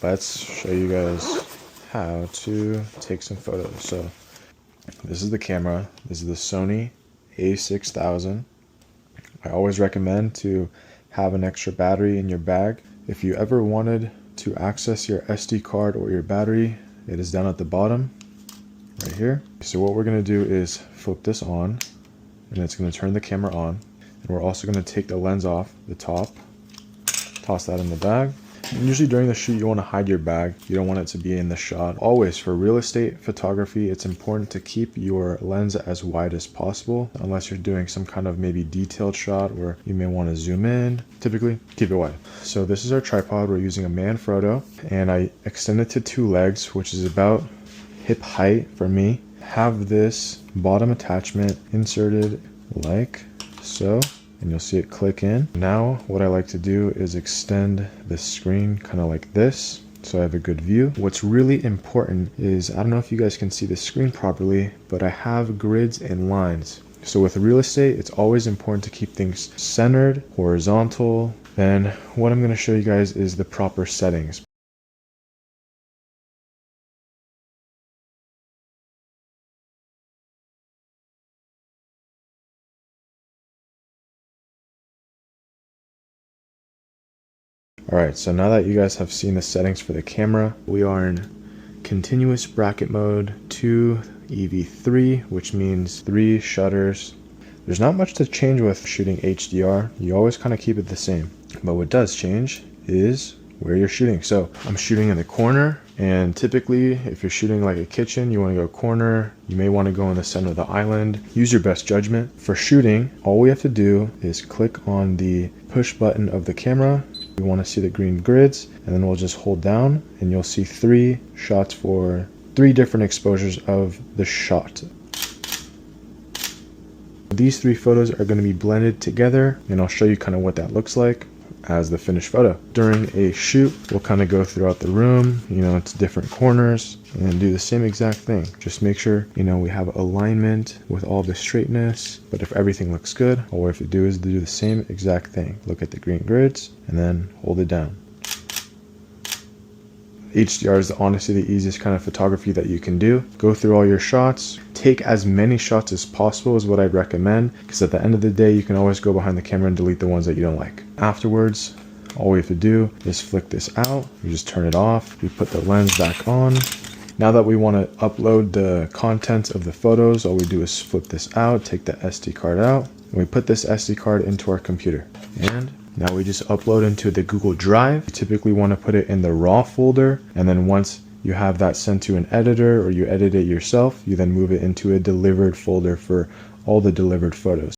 let's show you guys how to take some photos. So this is the camera. This is the Sony A6000. I always recommend to have an extra battery in your bag. If you ever wanted to access your SD card or your battery, it is down at the bottom right here. So what we're going to do is flip this on, and it's going to turn the camera on. And we're also going to take the lens off the top, toss that in the bag. And usually during the shoot, you want to hide your bag. You don't want it to be in the shot. Always, for real estate photography, it's important to keep your lens as wide as possible, unless you're doing some kind of maybe detailed shot where you may want to zoom in. Typically, keep it wide. So this is our tripod. We're using a Manfrotto, and I extend it to 2 legs, which is about hip height for me. Have this bottom attachment inserted like so, and you'll see it click in. Now what I like to do is extend the screen kind of like this, so I have a good view. What's really important is, I don't know if you guys can see the screen properly, but I have grids and lines. So with real estate, it's always important to keep things centered, horizontal. Then what I'm going to show you guys is the proper settings. Alright, so now that you guys have seen the settings for the camera, we are in continuous bracket mode 2 EV3, which means 3 shutters. There's not much to change with shooting HDR. You always kind of keep it the same. But what does change is where you're shooting. So I'm shooting in the corner, and typically if you're shooting like a kitchen, you want to go corner. You may want to go in the center of the island. Use your best judgment. For shooting, all we have to do is click on the push button of the camera. We want to see the green grids, and then we'll just hold down and you'll see 3 shots for 3 different exposures of the shot. These 3 photos are going to be blended together, and I'll show you kind of what that looks like as the finished photo. During a shoot, we'll kind of go throughout the room, to different corners, and do the same exact thing. Just make sure, we have alignment with all the straightness. But if everything looks good, all we have to do is do the same exact thing. Look at the green grids, and then hold it down. HDR is honestly the easiest kind of photography that you can do. Go through all your shots. Take as many shots as possible is what I'd recommend, because at the end of the day, you can always go behind the camera and delete the ones that you don't like. Afterwards, all we have to do is flick this out. We just turn it off. We put the lens back on. Now that we want to upload the contents of the photos, all we do is flip this out, take the SD card out, and we put this SD card into our computer. And now we just upload into the Google Drive. You typically want to put it in the raw folder, and then once you have that sent to an editor or you edit it yourself, you then move it into a delivered folder for all the delivered photos.